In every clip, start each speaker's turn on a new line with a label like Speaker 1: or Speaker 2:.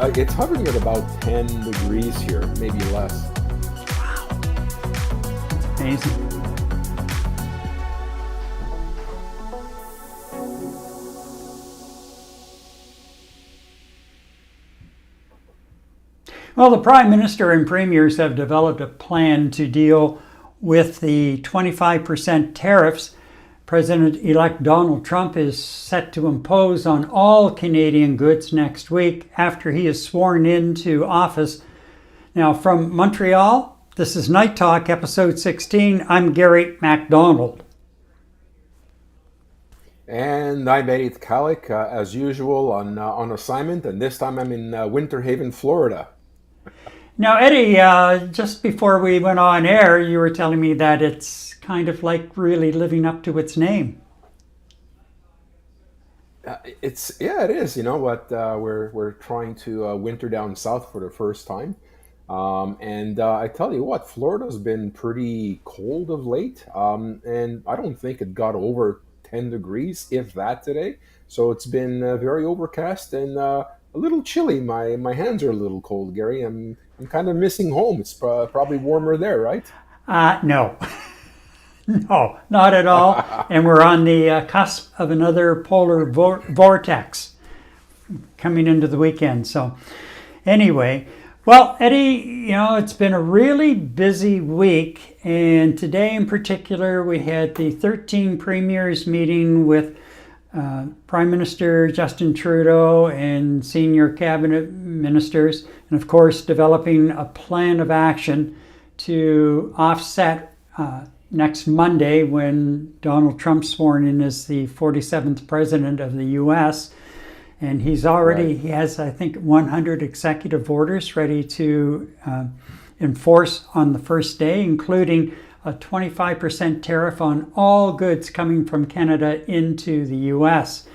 Speaker 1: It's hovering at about 10 degrees here, maybe less.
Speaker 2: Amazing. Well, the Prime Minister and Premiers have developed a plan to deal with the 25% tariffs President-elect Donald Trump is set to impose on all Canadian goods next week after he is sworn into office. Now, from Montreal, this is Night Talk, episode 16. I'm Gary MacDonald.
Speaker 1: And I'm Eddie Tkalik, as usual, on assignment, and this time I'm in Winter Haven, Florida.
Speaker 2: Now, Eddie, just before we went on air, you were telling me that it's kind of like really living up to its name.
Speaker 1: It is. You know what? We're trying to winter down south for the first time, and I tell you what, Florida's been pretty cold of late, and I don't think it got over 10 degrees, if that, today. So it's been very overcast and a little chilly. My hands are a little cold, Gary. I'm kind of missing home. It's probably warmer there, right?
Speaker 2: No. No, not at all. And we're on the cusp of another polar vortex coming into the weekend. So anyway, well, Eddie, it's been a really busy week. And today in particular, we had the 13 premiers meeting with Prime Minister Justin Trudeau and senior cabinet ministers, and of course developing a plan of action to offset next Monday, when Donald Trump's sworn in as the 47th president of the U.S. And he has, I think, 100 executive orders ready to enforce on the first day, including a 25% tariff on all goods coming from Canada into the U.S.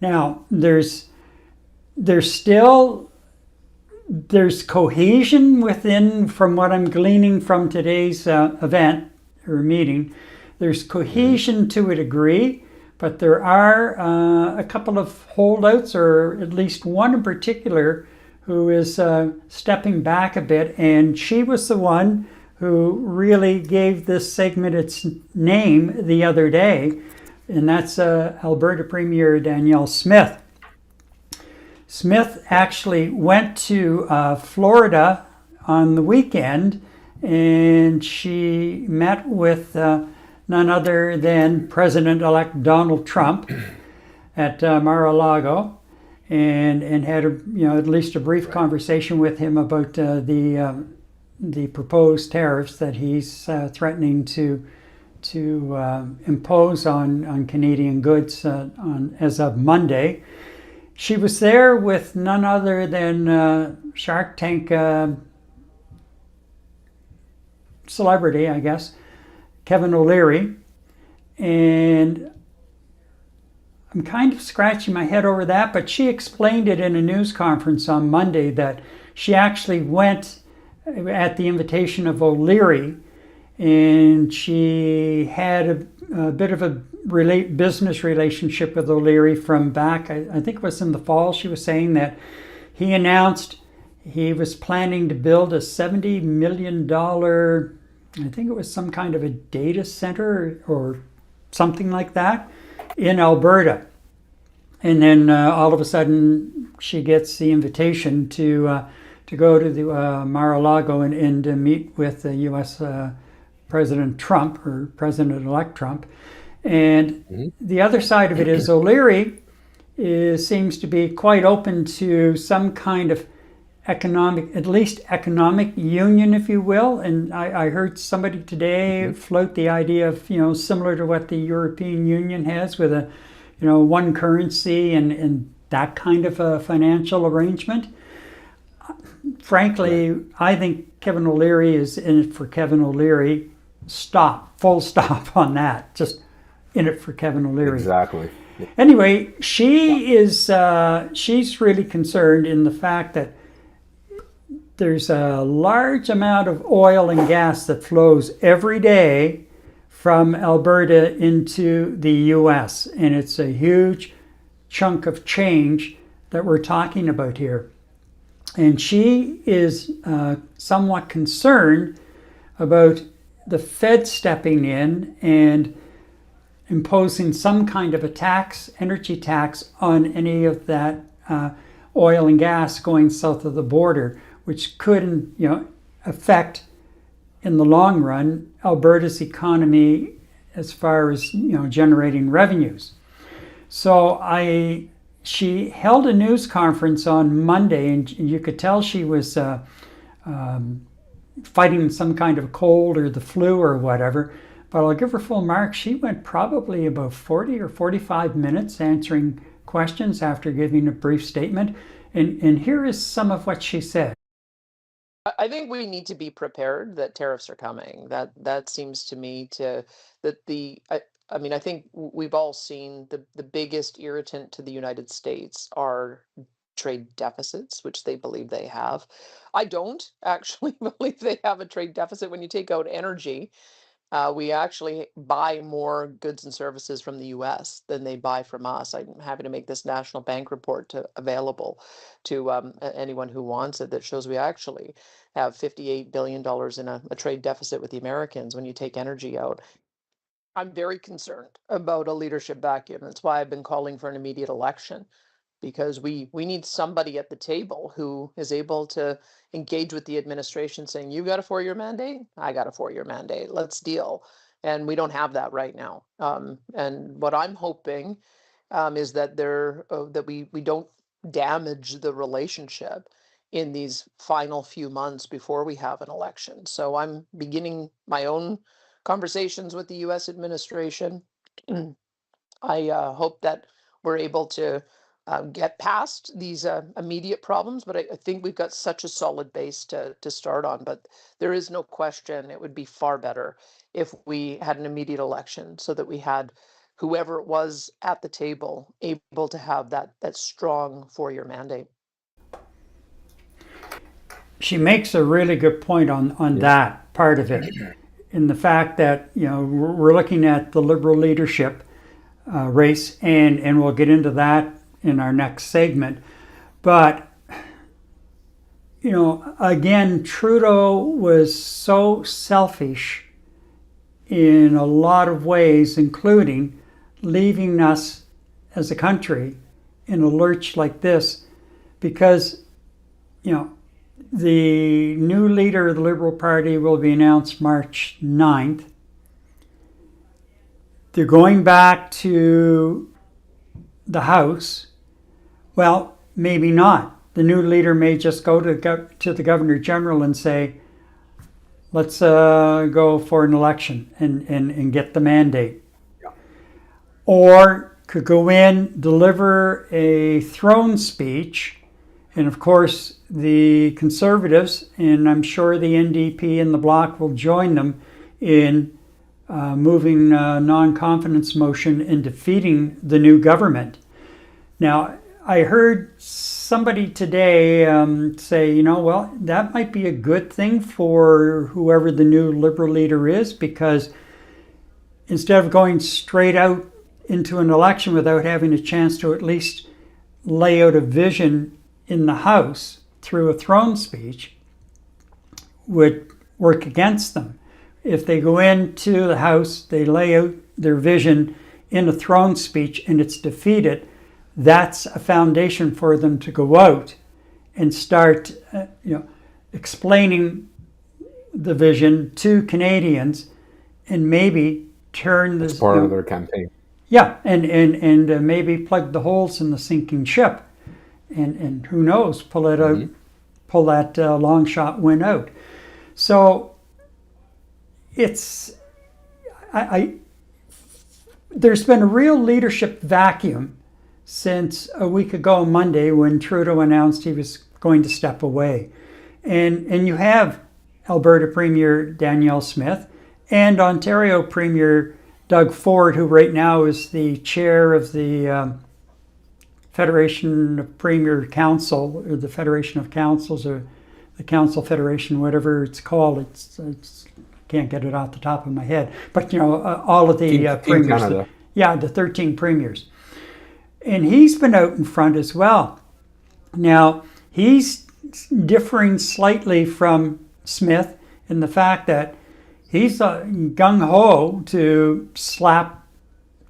Speaker 2: Now, there's cohesion within, from what I'm gleaning from today's event or meeting, there's cohesion to a degree, but there are a couple of holdouts, or at least one in particular, who is stepping back a bit, and she was the one who really gave this segment its name the other day, and that's Alberta Premier Danielle Smith. Smith actually went to Florida on the weekend, and she met with none other than President-elect Donald Trump at Mar-A-Lago, and had at least a brief conversation with him about the proposed tariffs that he's threatening to impose on Canadian goods as of Monday. She was there with none other than Shark Tank celebrity, I guess, Kevin O'Leary, and I'm kind of scratching my head over that, but she explained it in a news conference on Monday that she actually went at the invitation of O'Leary, and she had a bit of a business relationship with O'Leary from back, I think it was in the fall. She was saying that he announced he was planning to build a $70 million, I think it was some kind of a data center or something like that, in Alberta. And then all of a sudden she gets the invitation to go to the Mar-a-Lago and meet with the U.S. President Trump, or President-elect Trump. And the other side of it is O'Leary seems to be quite open to some kind of at least economic union, if you will. And I heard somebody today float the idea of, similar to what the European Union has, with a, one currency and that kind of a financial arrangement. Frankly, I think Kevin O'Leary is in it for Kevin O'Leary. Full stop on that. Just in it for Kevin O'Leary.
Speaker 1: Exactly.
Speaker 2: Anyway, she's really concerned in the fact that there's a large amount of oil and gas that flows every day from Alberta into the U.S., and it's a huge chunk of change that we're talking about here. And she is somewhat concerned about the Fed stepping in and imposing some kind of a tax, energy tax, on any of that oil and gas going south of the border, which could, affect in the long run Alberta's economy as far as generating revenues. So she held a news conference on Monday, and you could tell she was fighting some kind of cold or the flu or whatever. But I'll give her full marks. She went probably about 40 or 45 minutes answering questions after giving a brief statement. And here is some of what she said.
Speaker 3: I think we need to be prepared that tariffs are coming. That seems to me to that the I mean I think we've all seen the biggest irritant to the United States are trade deficits, which they believe they have. I don't actually believe they have a trade deficit. When you take out energy, we actually buy more goods and services from the US than they buy from us. I'm happy to make this national bank report available to anyone who wants it, that shows we actually have $58 billion in a trade deficit with the Americans when you take energy out. I'm very concerned about a leadership vacuum. That's why I've been calling for an immediate election, because we need somebody at the table who is able to engage with the administration saying, you got a 4-year mandate, I got a 4-year mandate, let's deal. And we don't have that right now. And what I'm hoping is that we don't damage the relationship in these final few months before we have an election. So I'm beginning my own conversations with the US administration. I hope that we're able to get past these immediate problems, but I think we've got such a solid base to start on. But there is no question it would be far better if we had an immediate election, so that we had whoever it was at the table able to have that strong 4-year mandate.
Speaker 2: She makes a really good point on
Speaker 1: Yeah.
Speaker 2: that part of it, in the fact that we're looking at the Liberal leadership race, and we'll get into that in our next segment. But again, Trudeau was so selfish in a lot of ways, including leaving us as a country in a lurch like this, because the new leader of the Liberal Party will be announced March 9th. They're going back to the House. Well, maybe not. The new leader may just go to the Governor General and say, let's go for an election and get the mandate.
Speaker 1: Yeah.
Speaker 2: Or could go in, deliver a throne speech, and of course the Conservatives, and I'm sure the NDP and the Bloc will join them in moving a non-confidence motion and defeating the new government. Now, I heard somebody today say, well, that might be a good thing for whoever the new Liberal leader is, because instead of going straight out into an election without having a chance to at least lay out a vision in the House through a throne speech, would work against them. If they go into the House, they lay out their vision in a throne speech, and it's defeated, that's a foundation for them to go out and start explaining the vision to Canadians, and maybe turn this
Speaker 1: part of their campaign.
Speaker 2: Yeah, and maybe plug the holes in the sinking ship, and who knows, pull it out, pull that long shot win out. So it's there's been a real leadership vacuum since a week ago Monday, when Trudeau announced he was going to step away. And you have Alberta Premier Danielle Smith and Ontario Premier Doug Ford, who right now is the chair of the Federation of Premier Council, or the Federation of Councils, or the Council Federation, whatever it's called. It's can't get it off the top of my head. But all of the premiers, the 13 premiers. And he's been out in front as well. Now, he's differing slightly from Smith in the fact that he's gung ho to slap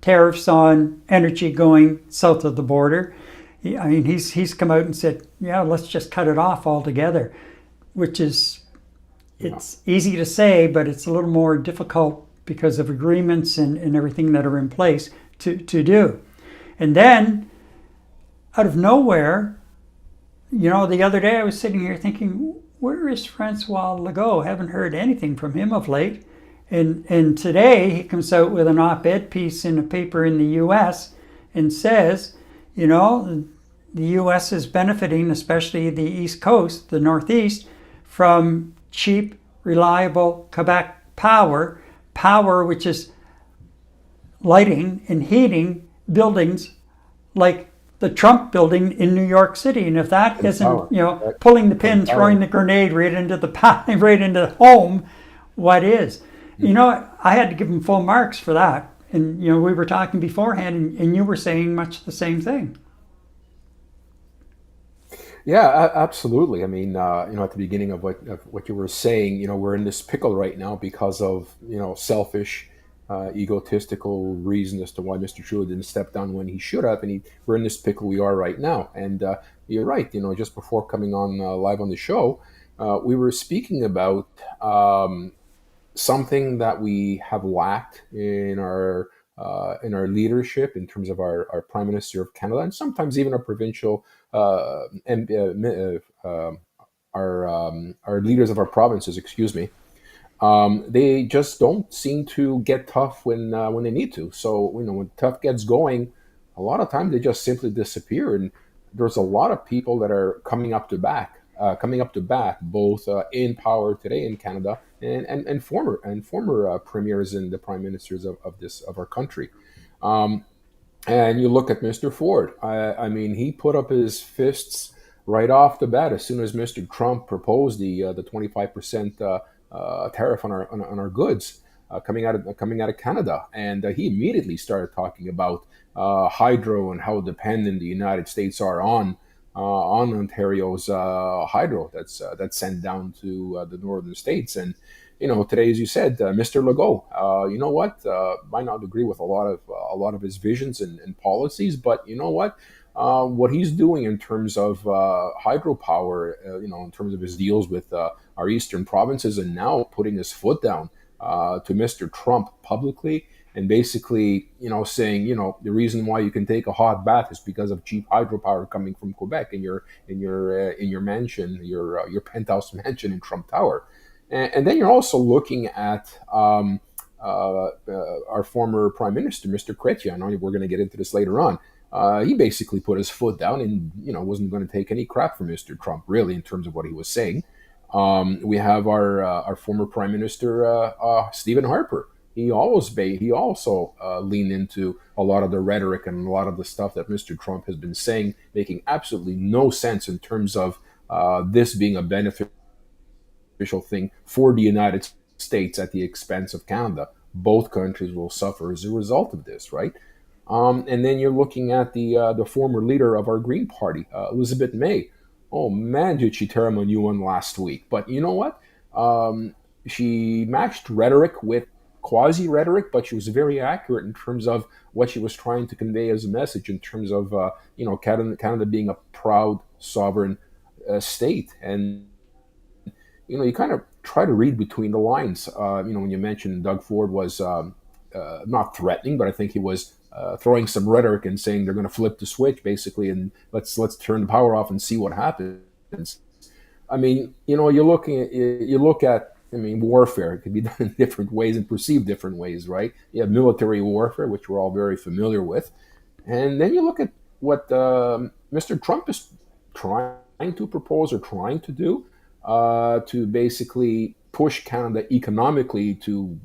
Speaker 2: tariffs on energy going south of the border. I mean, he's come out and said, yeah, let's just cut it off altogether, which is,
Speaker 1: Yeah.
Speaker 2: it's easy to say, but it's a little more difficult because of agreements and everything that are in place to do. And then out of nowhere, the other day I was sitting here thinking, where is Francois Legault? Haven't heard anything from him of late. And today he comes out with an op-ed piece in a paper in the U.S. and says, the U.S. is benefiting, especially the East Coast, the Northeast, from cheap, reliable Quebec power which is lighting and heating buildings like the Trump building in New York City. And if that
Speaker 1: And
Speaker 2: isn't,
Speaker 1: power. Right?
Speaker 2: pulling the pin,
Speaker 1: And power.
Speaker 2: throwing the grenade right into the right into home, what is? I had to give him full marks for that. And we were talking beforehand, and you were saying much the same thing.
Speaker 1: Yeah, absolutely. I mean, at the beginning of what you were saying, we're in this pickle right now because of selfish, egotistical reason as to why Mr. Trudeau didn't step down when he should have, and we're in this pickle we are right now. And you're right. Just before coming on live on the show, we were speaking about something that we have lacked in our leadership in terms of our Prime Minister of Canada, and sometimes even our provincial and our leaders of our provinces. Excuse me. They just don't seem to get tough when they need to. So when tough gets going, a lot of times they just simply disappear. And there's a lot of people that are coming up to bat, both in power today in Canada and former premiers and the prime ministers of our country. Um, and you look at Mr. Ford. I mean, he put up his fists right off the bat as soon as Mr. Trump proposed the 25% tariff on our goods coming out of Canada, and he immediately started talking about hydro and how dependent the United States are on Ontario's hydro that's sent down to the northern states. And today, as you said, Mr. Legault, you know what? Might not agree with a lot of his visions and policies, but you know what he's doing in terms of hydropower, in terms of his deals with our eastern provinces, and now putting his foot down to Mr. Trump publicly, and basically, saying, the reason why you can take a hot bath is because of cheap hydropower coming from Quebec in your mansion, your penthouse mansion in Trump Tower. And then you're also looking at our former prime minister, Mr. Chrétien. I know we're going to get into this later on. He basically put his foot down and wasn't going to take any crap from Mr. Trump, really, in terms of what he was saying. We have our former prime minister, Stephen Harper. He also leaned into a lot of the rhetoric and a lot of the stuff that Mr. Trump has been saying, making absolutely no sense in terms of this being a beneficial thing for the United States at the expense of Canada. Both countries will suffer as a result of this, right? And then you're looking at the former leader of our Green Party, Elizabeth May. Oh man, did she tear him a new one last week? But you know what? She matched rhetoric with quasi rhetoric, but she was very accurate in terms of what she was trying to convey as a message in terms of Canada being a proud sovereign state. And you kind of try to read between the lines. When you mentioned Doug Ford was not threatening, but I think he was throwing some rhetoric and saying they're going to flip the switch basically, and let's turn the power off and see what happens. I mean, you look at. I mean, warfare. It can be done in different ways and perceived different ways, right? You have military warfare, which we're all very familiar with, and then you look at what Mr. Trump is trying to propose or trying to do to basically push Canada economically to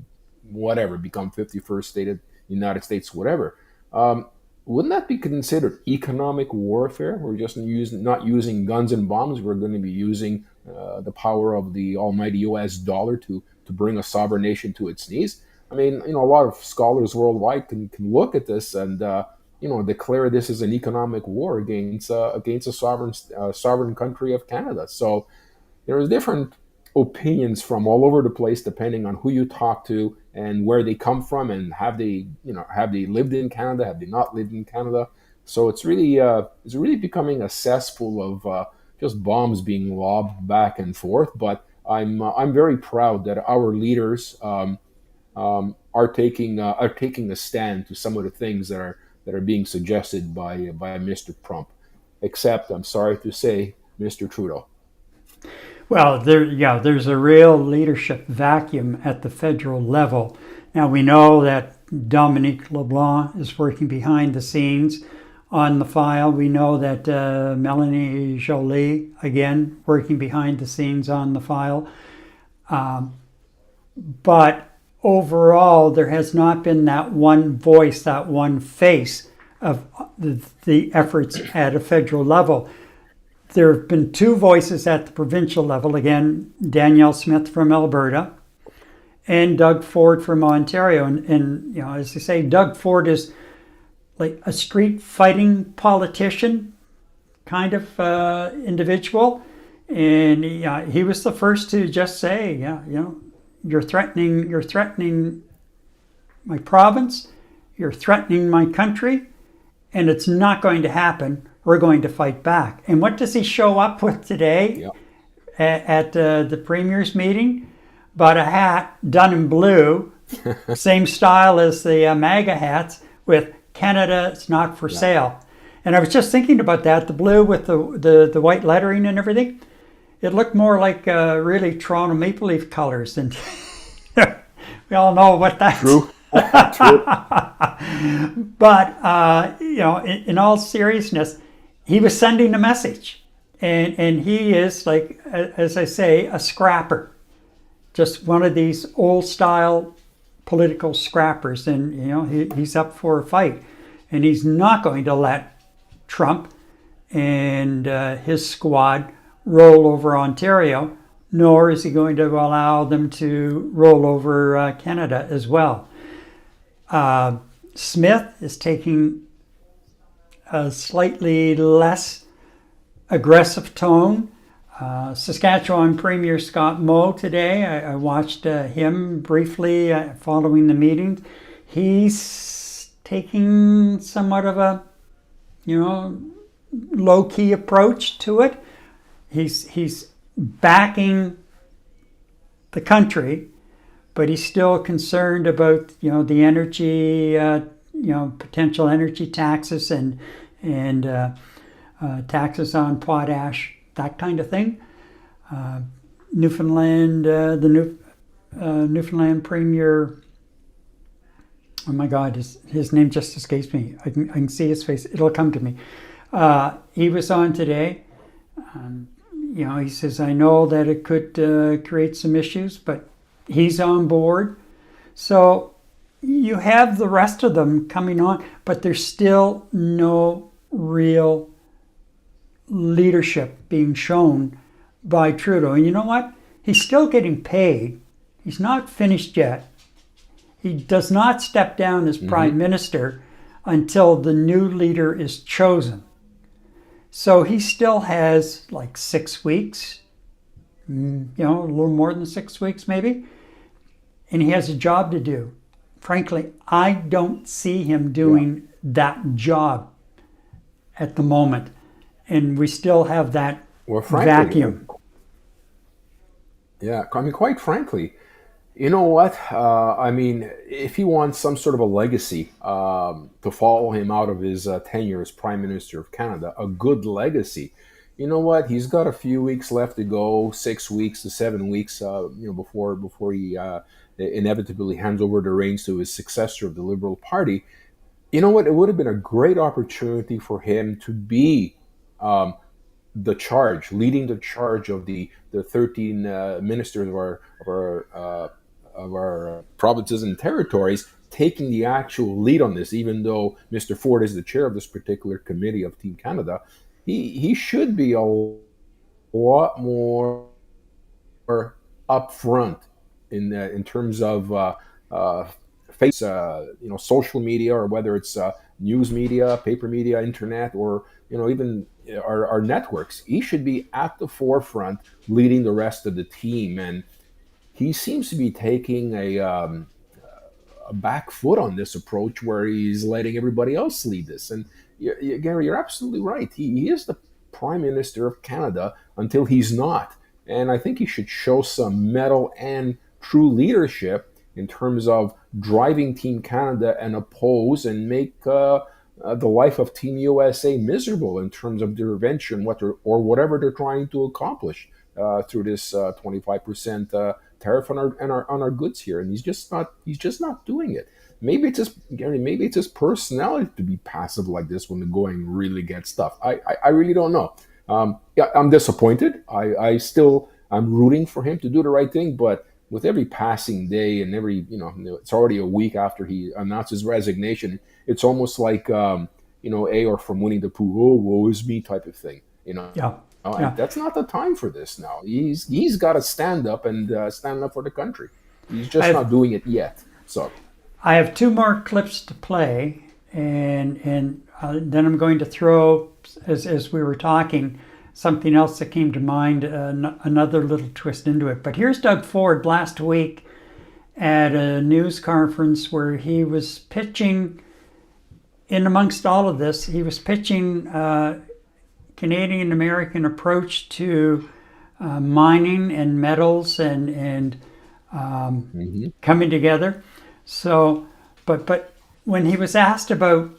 Speaker 1: whatever, become 51st state of the United States, whatever. Um, wouldn't that be considered economic warfare? We're just not using guns and bombs. We're going to be using the power of the almighty U.S. dollar to bring a sovereign nation to its knees. I mean, a lot of scholars worldwide can look at this and declare this as an economic war against a sovereign country of Canada. So there's different opinions from all over the place depending on who you talk to and where they come from, and have they lived in Canada, have they not lived in Canada. So it's really becoming a cesspool of just bombs being lobbed back and forth. But I'm very proud that our leaders are taking a stand to some of the things that are being suggested by Mr. Trump. Except, I'm sorry to say, Mr. Trudeau.
Speaker 2: Well, there's a real leadership vacuum at the federal level. Now we know that Dominique LeBlanc is working behind the scenes on the file. We know that Melanie Joly, again, working behind the scenes on the file. But overall, there has not been that one voice, that one face of the efforts at a federal level. There have been two voices at the provincial level. Again, Danielle Smith from Alberta and Doug Ford from Ontario. And as they say, Doug Ford is like a street fighting politician kind of individual. And he was the first to just say, you're threatening my province, you're threatening my country, and it's not going to happen. We're going to fight back. And what does he show up with today
Speaker 1: Yep.
Speaker 2: at the Premier's meeting? But a hat done in blue, same style as the MAGA hats with Canada is not for sale. And I was just thinking about that, the blue with the white lettering and everything. It looked more like really Toronto Maple Leaf colors. And we all know what that's.
Speaker 1: True. True.
Speaker 2: But, in all seriousness, he was sending a message. And he is, like, as I say, a scrapper. Just one of these old style political scrappers. And, he's up for a fight. And he's not going to let Trump and his squad roll over Ontario, nor is he going to allow them to roll over Canada as well. Smith is taking a slightly less aggressive tone. Saskatchewan Premier Scott Moe today, I watched him briefly following the meeting. He's taking somewhat of a, low-key approach to it. He's backing the country, but he's still concerned about the energy, potential energy taxes and taxes on potash, that kind of thing. Newfoundland, Newfoundland Premier. Oh my God, his name just escapes me. I can see his face. It'll come to me. He was on today. He says, I know that it could create some issues, but he's on board. So you have the rest of them coming on, but there's still no real leadership being shown by Trudeau. And you know what? He's still getting paid. He's not finished yet. He does not step down as prime minister until the new leader is chosen. So he still has like 6 weeks, a little more than 6 weeks maybe, and he has a job to do. Frankly, I don't see him doing that job at the moment, and we still have that vacuum.
Speaker 1: Yeah, I mean, quite frankly, you know what? If he wants some sort of a legacy to follow him out of his tenure as Prime Minister of Canada, a good legacy, you know what? He's got a few weeks left to go, 6 weeks to 7 weeks, before he inevitably hands over the reins to his successor of the Liberal Party. You know what? It would have been a great opportunity for him to be leading the charge of the 13 ministers of our provinces and territories, taking the actual lead on this. Even though Mr. Ford is the chair of this particular committee of Team Canada, he should be a lot more upfront in terms of face social media, or whether it's news media, paper media, internet, or even our networks. He should be at the forefront, leading the rest of the team, and he seems to be taking a back foot on this approach where he's letting everybody else lead this. And Gary, you're absolutely right. He is the Prime Minister of Canada until he's not. And I think he should show some mettle and true leadership in terms of driving Team Canada and oppose and make the life of Team USA miserable in terms of their venture or whatever they're trying to accomplish through this 25% tariff on our goods here, and he's just not doing it. Maybe it's just Gary. Maybe it's his personality to be passive like this when the going really gets tough. I really don't know. Yeah, I'm disappointed. I'm rooting for him to do the right thing, but with every passing day and it's already a week after he announced his resignation. It's almost like Aor from Winnie the Pooh. Oh, woe is me type of thing.
Speaker 2: Yeah.
Speaker 1: And
Speaker 2: Yeah.
Speaker 1: that's not the time for this now. He's got to stand up and stand up for the country. He's just
Speaker 2: I've
Speaker 1: not doing it yet. So
Speaker 2: I have two more clips to play, and then I'm going to throw, as we were talking, something else that came to mind, another little twist into it. But here's Doug Ford last week at a news conference where he was pitching, in amongst all of this, he was pitching Canadian American approach to mining and metals and coming together. So, but when he was asked about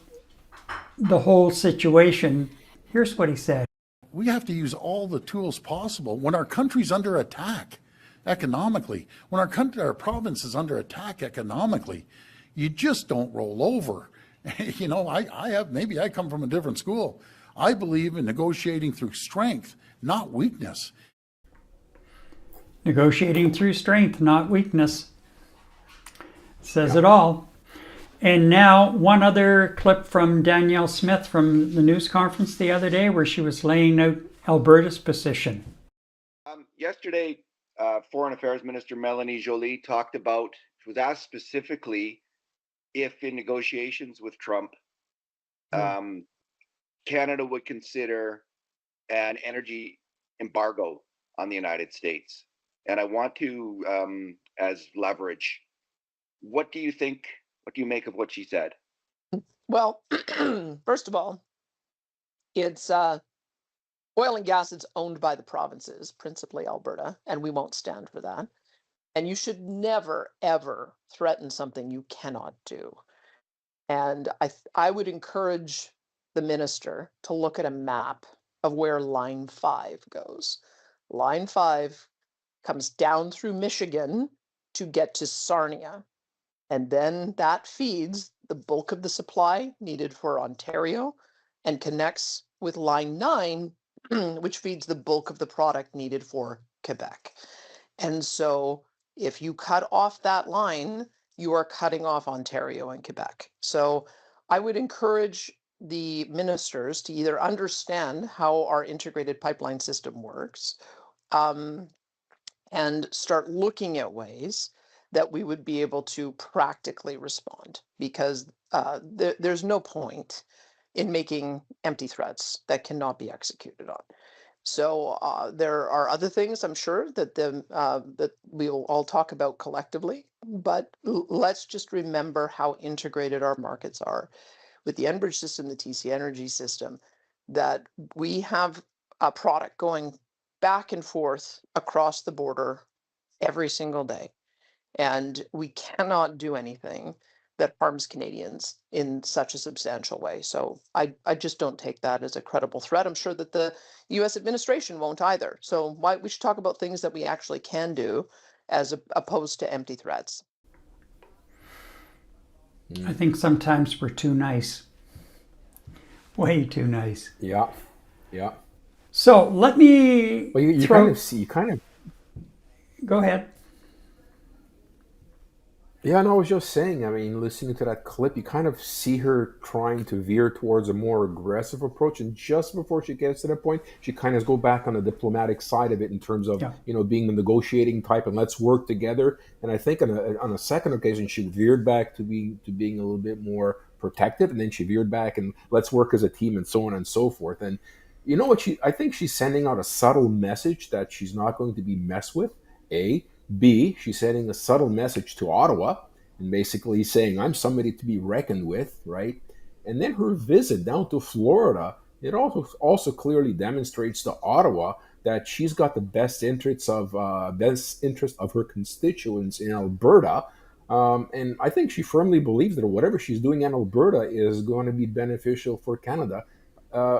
Speaker 2: the whole situation, here's what he said.
Speaker 4: We have to use all the tools possible when our country's under attack economically, when our province is under attack economically. You just don't roll over. Maybe I come from a different school. I believe in negotiating through strength, not weakness.
Speaker 2: Negotiating through strength, not weakness. Says it all. And now, one other clip from Danielle Smith from the news conference the other day where she was laying out Alberta's position.
Speaker 5: Yesterday, Foreign Affairs Minister Melanie Joly talked about, she was asked specifically if in negotiations with Trump, Canada would consider an energy embargo on the United States. And I want to, as leverage, what do you think? What do you make of what she said?
Speaker 3: Well, first of all, it's oil and gas that's owned by the provinces, principally Alberta, and we won't stand for that. And you should never, ever threaten something you cannot do. And I would encourage the minister to look at a map of where Line 5 goes. Line 5 comes down through Michigan to get to Sarnia. And then that feeds the bulk of the supply needed for Ontario and connects with Line 9, which feeds the bulk of the product needed for Quebec. And so if you cut off that line, you are cutting off Ontario and Quebec. So I would encourage the ministers to either understand how our integrated pipeline system works and start looking at ways that we would be able to practically respond, because there's no point in making empty threats that cannot be executed on. So there are other things I'm sure that that we'll all talk about collectively, but let's just remember how integrated our markets are with the Enbridge system, the TC Energy system, that we have a product going back and forth across the border every single day. And we cannot do anything that harms Canadians in such a substantial way. So I just don't take that as a credible threat. I'm sure that the US administration won't either. So we should talk about things that we actually can do as opposed to empty threats.
Speaker 2: I think sometimes we're too nice. Way too nice.
Speaker 1: yeah, yeah.
Speaker 2: So let me
Speaker 1: Well, you
Speaker 2: throw.
Speaker 1: kind of see, you kind of
Speaker 2: Go ahead.
Speaker 1: Yeah, and I was just saying, I mean, listening to that clip, you kind of see her trying to veer towards a more aggressive approach. And just before she gets to that point, she kind of go back on the diplomatic side of it in terms of,
Speaker 2: Yeah.
Speaker 1: being the negotiating type and let's work together. And I think on a second occasion, she veered back to being a little bit more protective. And then she veered back and let's work as a team and so on and so forth. And you know what? I think she's sending out a subtle message that she's not going to be messed with. A. B, she's sending a subtle message to Ottawa and basically saying, I'm somebody to be reckoned with, right? And then her visit down to Florida, it also clearly demonstrates to Ottawa that she's got the best interest of her constituents in Alberta. And I think she firmly believes that whatever she's doing in Alberta is going to be beneficial for Canada,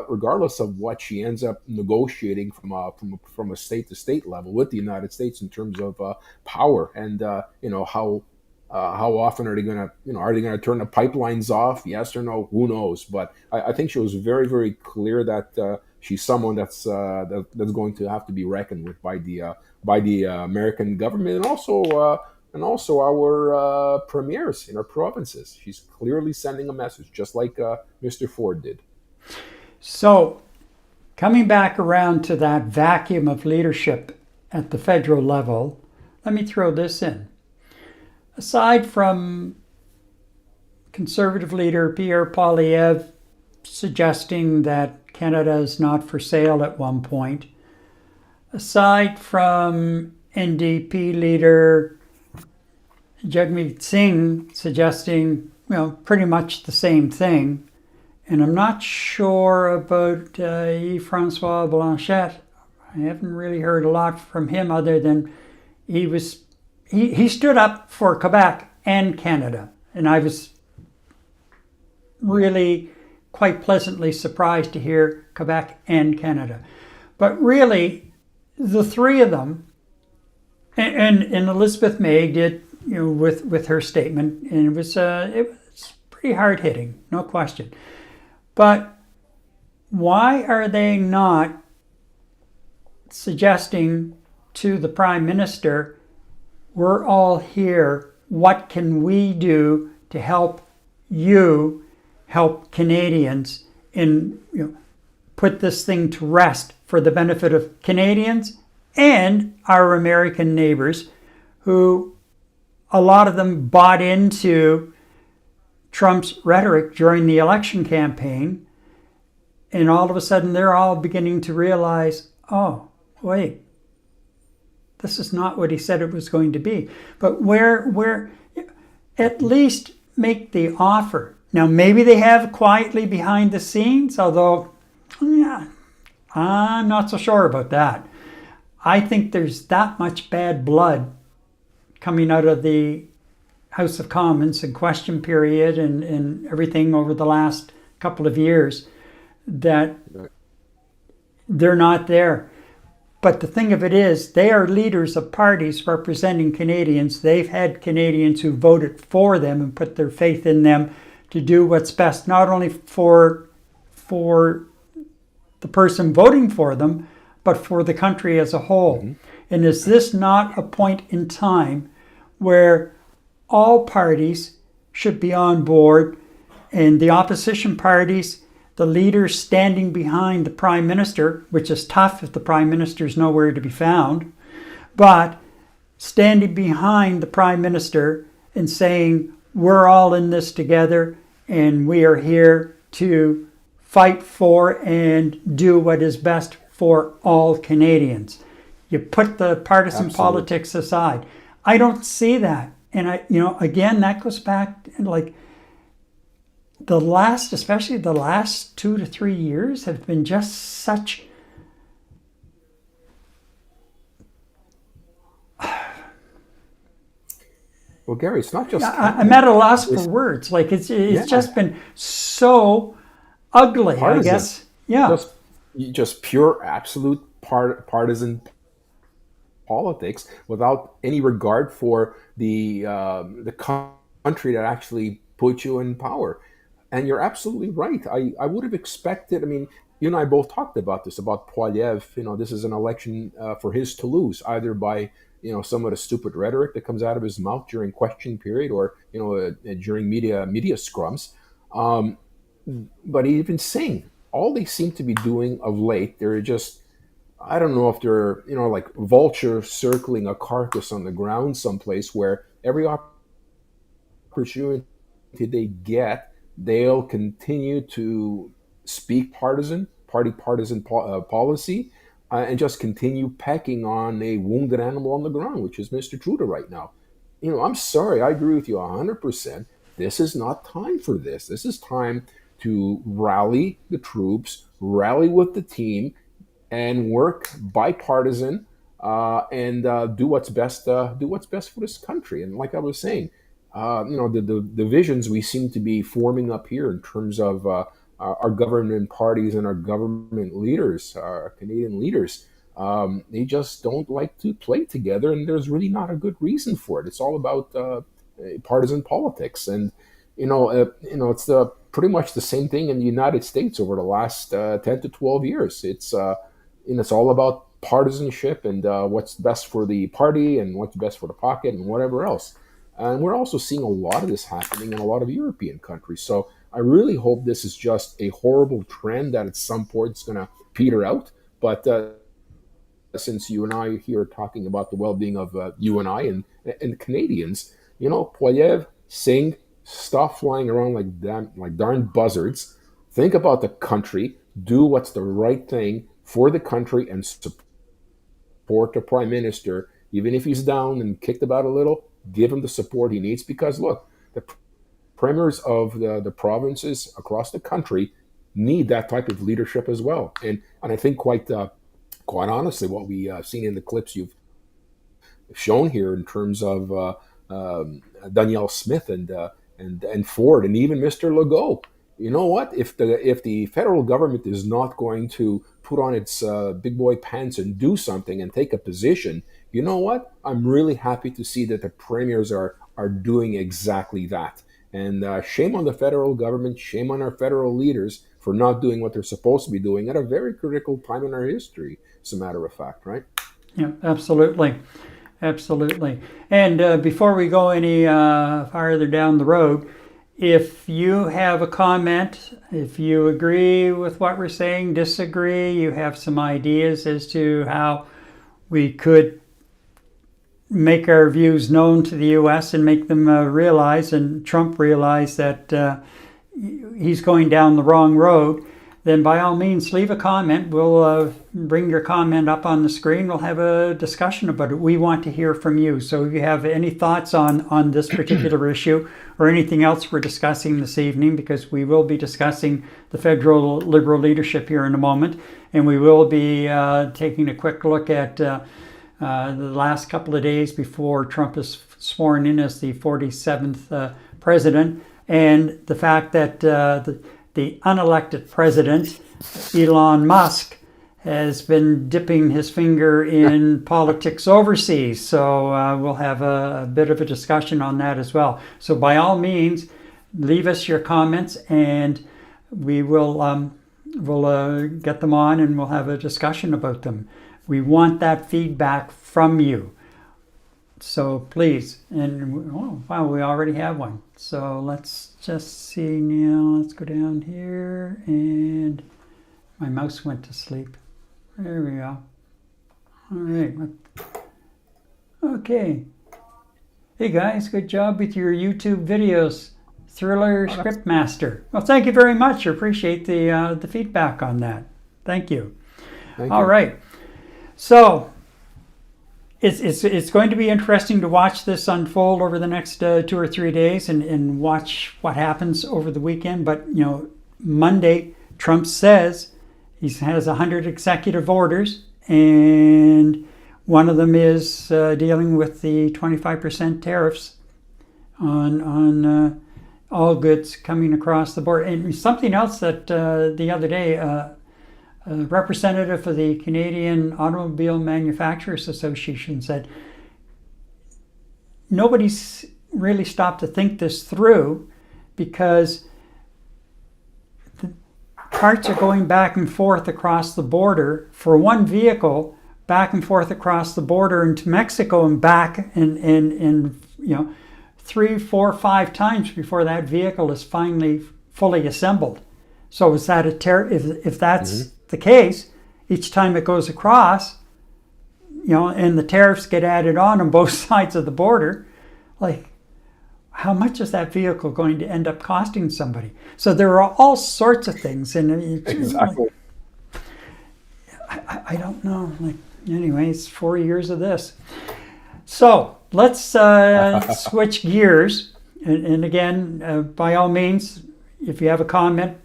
Speaker 1: regardless of what she ends up negotiating from a state to state level with the United States in terms of power and how often are they going to turn the pipelines off? Yes or no? Who knows? But I think she was very very clear that she's someone that's going to have to be reckoned with by the American government and also our premiers in our provinces. She's clearly sending a message, just like Mr. Ford did.
Speaker 2: So, coming back around to that vacuum of leadership at the federal level, let me throw this in. Aside from Conservative leader Pierre Poilievre suggesting that Canada is not for sale at one point, aside from NDP leader Jagmeet Singh suggesting, pretty much the same thing, and I'm not sure about Yves-François Blanchet. I haven't really heard a lot from him other than he stood up for Quebec and Canada, and I was really quite pleasantly surprised to hear Quebec and Canada. But really, the three of them, and Elizabeth May did, with her statement, and it was pretty hard hitting, no question. But why are they not suggesting to the Prime Minister, we're all here, what can we do to help you help Canadians and put this thing to rest for the benefit of Canadians and our American neighbors, who a lot of them bought into Trump's rhetoric during the election campaign, and all of a sudden they're all beginning to realize, oh, wait, this is not what he said it was going to be. But where at least make the offer. Now, maybe they have quietly behind the scenes, although, yeah, I'm not so sure about that. I think there's that much bad blood coming out of the House of Commons and question period and everything over the last couple of years that they're not there. But the thing of it is, they are leaders of parties representing Canadians. They've had Canadians who voted for them and put their faith in them to do what's best, not only for the person voting for them, but for the country as a whole. Mm-hmm. And is this not a point in time where all parties should be on board, and the opposition parties, the leaders standing behind the Prime Minister, which is tough if the Prime Minister is nowhere to be found, but standing behind the Prime Minister and saying, we're all in this together and we are here to fight for and do what is best for all Canadians. You put the partisan politics aside. I don't see that. And again, that goes back like especially the last 2 to 3 years have been just such
Speaker 1: Well, Gary, it's not just
Speaker 2: I'm at a loss for words. Like it's just been so ugly, partisan. I guess. Yeah.
Speaker 1: Just pure absolute partisan politics without any regard for the country that actually put you in power. And you're absolutely right. I would have expected, I mean, you and I both talked about this, about Poilievre. This is an election for his to lose, either by some of the stupid rhetoric that comes out of his mouth during question period, or during media scrums. Um, but even saying, all they seem to be doing of late, they're just, I don't know if they're, like vulture circling a carcass on the ground someplace, where every opportunity they get, they'll continue to speak policy, and just continue pecking on a wounded animal on the ground, which is Mr. Trudeau right now. I'm sorry, I agree with you 100%. This is not time for this. This is time to rally the troops, rally with the team, and work bipartisan, and do what's best. Do what's best for this country. And like I was saying, the divisions we seem to be forming up here in terms of our government parties and our government leaders, our Canadian leaders. They just don't like to play together, and there's really not a good reason for it. It's all about partisan politics, and it's pretty much the same thing in the United States over the last 10 to 12 years. It's all about partisanship, and what's best for the party and what's best for the pocket and whatever else. And we're also seeing a lot of this happening in a lot of European countries. So I really hope this is just a horrible trend that at some point is going to peter out. But since you and I here are talking about the well-being of you and I and Canadians, Poiliev, Singh, stop flying around like darn buzzards. Think about the country. Do what's the right thing for the country, and support the prime minister, even if he's down and kicked about a little. Give him the support he needs, because look, the premiers of the provinces across the country need that type of leadership as well. And I think quite honestly, what we seen in the clips you've shown here in terms of Danielle Smith and Ford and even Mr. Legault. You know what? If the federal government is not going to put on its big boy pants and do something and take a position, you know what? I'm really happy to see that the premiers are doing exactly that. And shame on the federal government, shame on our federal leaders for not doing what they're supposed to be doing at a very critical time in our history, as a matter of fact, right?
Speaker 2: Yeah, absolutely. Absolutely. And before we go any farther down the road, if you have a comment, if you agree with what we're saying, disagree, you have some ideas as to how we could make our views known to the U.S. and make them realize, and Trump realize that he's going down the wrong road, then by all means leave a comment. We'll bring your comment up on the screen. We'll have a discussion about it. We want to hear from you. So if you have any thoughts on this particular issue or anything else we're discussing this evening, because we will be discussing the federal Liberal leadership here in a moment, and we will be taking a quick look at the last couple of days before Trump is sworn in as the 47th president, and the fact that the unelected president, Elon Musk, has been dipping his finger in politics overseas. So we'll have a bit of a discussion on that as well. So by all means, leave us your comments, and we will we'll get them on, and we'll have a discussion about them. We want that feedback from you. So please, and oh, wow, we already have one. So let's just see now. Let's go down here, and my mouse went to sleep. There we go. All right. Okay. Hey guys, good job with your YouTube videos, Thriller Script Master. Well, thank you very much. I appreciate the feedback on that. Thank you.
Speaker 1: Thank
Speaker 2: All
Speaker 1: you.
Speaker 2: right. So it's going to be interesting to watch this unfold over the next 2 or 3 days, and watch what happens over the weekend. But Monday, Trump says he has 100 executive orders, and one of them is dealing with the 25% tariffs on all goods coming across the board. And something else that the other day, a representative of the Canadian Automobile Manufacturers Association said, nobody's really stopped to think this through, because the carts are going back and forth across the border for one vehicle back and forth across the border into Mexico and back, and 3, 4, 5 times before that vehicle is finally fully assembled. So is that if that's the case, each time it goes across, and the tariffs get added on both sides of the border, like, how much is that vehicle going to end up costing somebody? So there are all sorts of things, and
Speaker 1: Exactly.
Speaker 2: I don't know. Like, anyways, 4 years of this. So let's switch gears, and again, by all means, if you have a comment,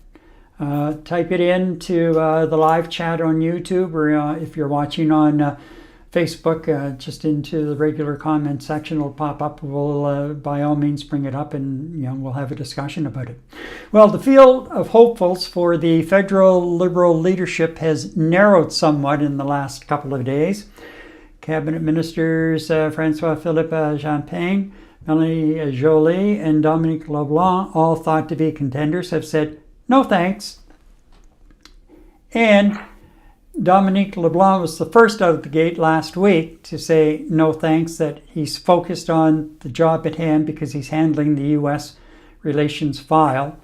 Speaker 2: type it into the live chat on YouTube, or if you're watching on Facebook, just into the regular comment section will pop up. We'll by all means bring it up, and we'll have a discussion about it. Well, the field of hopefuls for the federal Liberal leadership has narrowed somewhat in the last couple of days. Cabinet ministers François-Philippe Champagne, Melanie Joly, and Dominique LeBlanc, all thought to be contenders, have said no thanks. And Dominique LeBlanc was the first out of the gate last week to say no thanks, that he's focused on the job at hand because he's handling the U.S. relations file.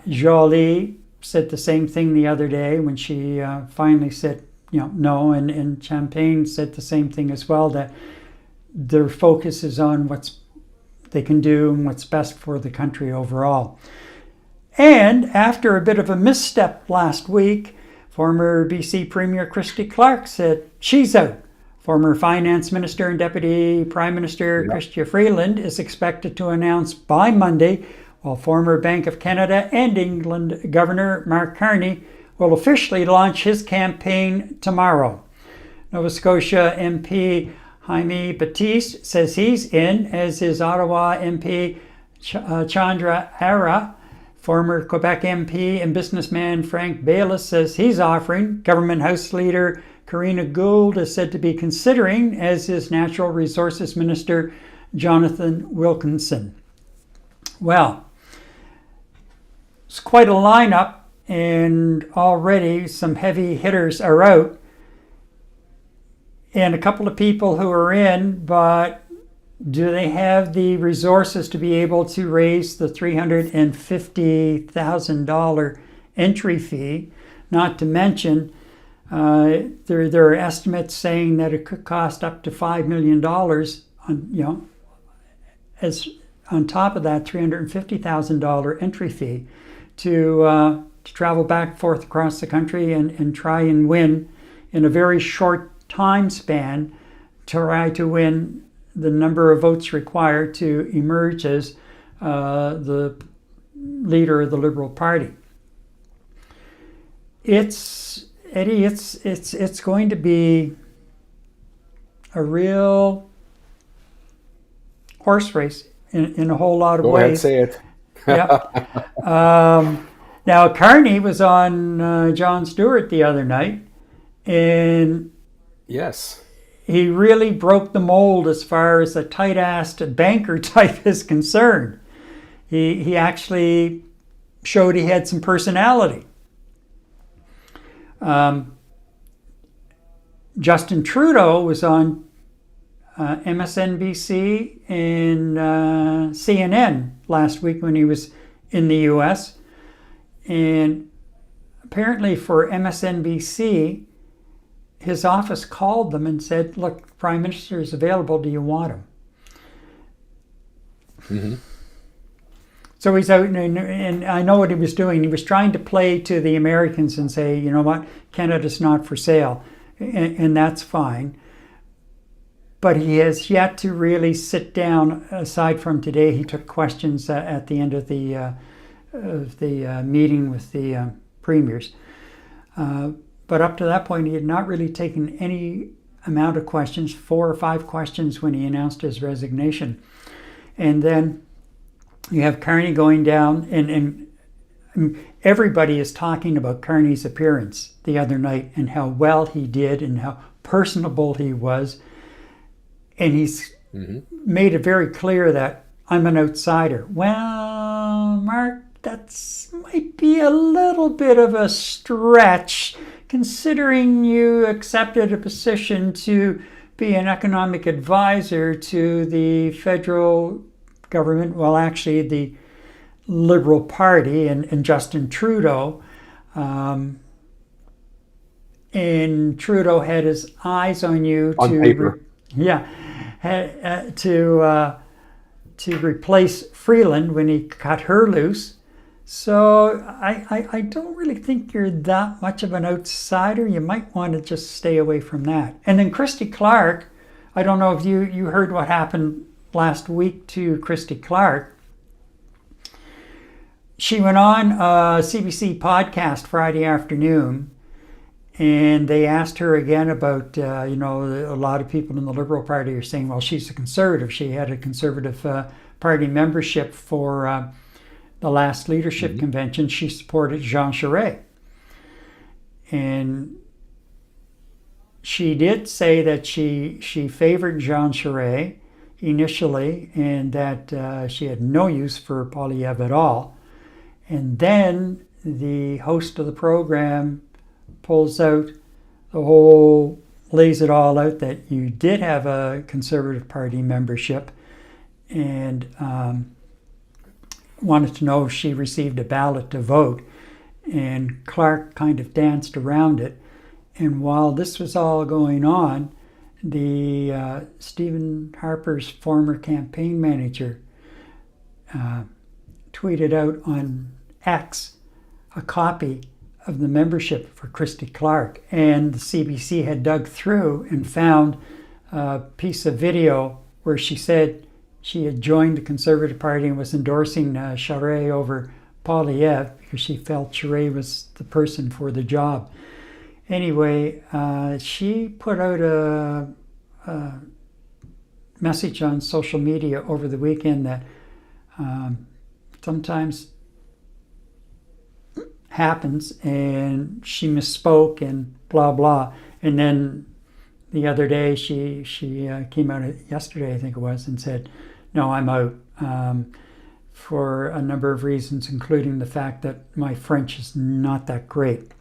Speaker 2: Joly said the same thing the other day when she finally said no, and Champagne said the same thing as well, that their focus is on what they can do and what's best for the country overall. And after a bit of a misstep last week, former BC Premier Christy Clark said she's out. Former Finance Minister and Deputy Prime Minister Chrystia Freeland is expected to announce by Monday, while former Bank of Canada and England Governor Mark Carney will officially launch his campaign tomorrow. Nova Scotia MP Jaime Batiste says he's in, as is Ottawa MP Chandra Ara. Former Quebec MP and businessman Frank Baylis says he's offering. Government House Leader Karina Gould is said to be considering, as is Natural Resources Minister Jonathan Wilkinson. Well, it's quite a lineup, and already some heavy hitters are out, and a couple of people who are in, but do they have the resources to be able to raise the $350,000 entry fee? Not to mention, there are estimates saying that it could cost up to $5 million as on top of that $350,000 entry fee to travel back and forth across the country and try and win in a very short time span, try to win the number of votes required to emerge as the leader of the Liberal Party. It's going to be a real horse race in a whole lot of
Speaker 1: Go
Speaker 2: ways.
Speaker 1: ahead, say it.
Speaker 2: Yeah. Now, Carney was on Jon Stewart the other night, and
Speaker 1: Yes.
Speaker 2: he really broke the mold as far as a tight-assed banker type is concerned. He actually showed he had some personality. Justin Trudeau was on MSNBC and CNN last week when he was in the U.S. And apparently for MSNBC, his office called them and said, look, the Prime Minister is available. Do you want him?
Speaker 1: Mm-hmm.
Speaker 2: So he's out, and I know what he was doing. He was trying to play to the Americans and say, you know what, Canada's not for sale. And that's fine. But he has yet to really sit down. Aside from today, he took questions at the end of the meeting with the premiers. But up to that point, he had not really taken any amount of questions, 4 or 5 questions when he announced his resignation. And then you have Carney going down, and everybody is talking about Carney's appearance the other night and how well he did and how personable he was. And he's made it very clear that I'm an outsider. Well, Mark, that might be a little bit of a stretch, considering you accepted a position to be an economic advisor to the federal government, well, actually the Liberal Party and Justin Trudeau. And Trudeau had his eyes on you
Speaker 1: On paper.
Speaker 2: to replace Freeland when he cut her loose. So I don't really think you're that much of an outsider. You might want to just stay away from that. And then Christy Clark, I don't know if you heard what happened last week to Christy Clark. She went on a CBC podcast Friday afternoon, and they asked her again about, a lot of people in the Liberal Party are saying, well, she's a conservative. She had a Conservative Party membership for the last leadership convention. She supported Jean Charest. And she did say that she favored Jean Charest initially, and that she had no use for Poilievre at all. And then the host of the program pulls out lays it all out that you did have a Conservative Party membership, and wanted to know if she received a ballot to vote. And Clark kind of danced around it. And while this was all going on, the Stephen Harper's former campaign manager tweeted out on X a copy of the membership for Christy Clark, and the CBC had dug through and found a piece of video where she said she had joined the Conservative Party and was endorsing Charest over Poilievre because she felt Charest was the person for the job. Anyway, she put out a message on social media over the weekend that sometimes happens, and she misspoke and blah blah. And then the other day she came out yesterday, I think it was, and said, no, I'm out for a number of reasons, including the fact that my French is not that great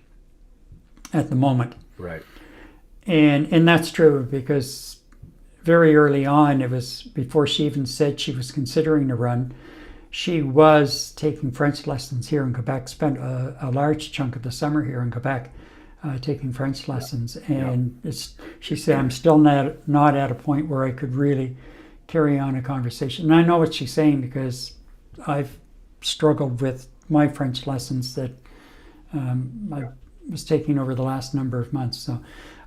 Speaker 2: at the moment.
Speaker 1: Right.
Speaker 2: And that's true, because very early on, it was before she even said she was considering a run, she was taking French lessons here in Quebec, spent a large chunk of the summer here in Quebec taking French lessons. And she said, I'm still not at a point where I could really carry on a conversation. And I know what she's saying, because I've struggled with my French lessons that I was taking over the last number of months. So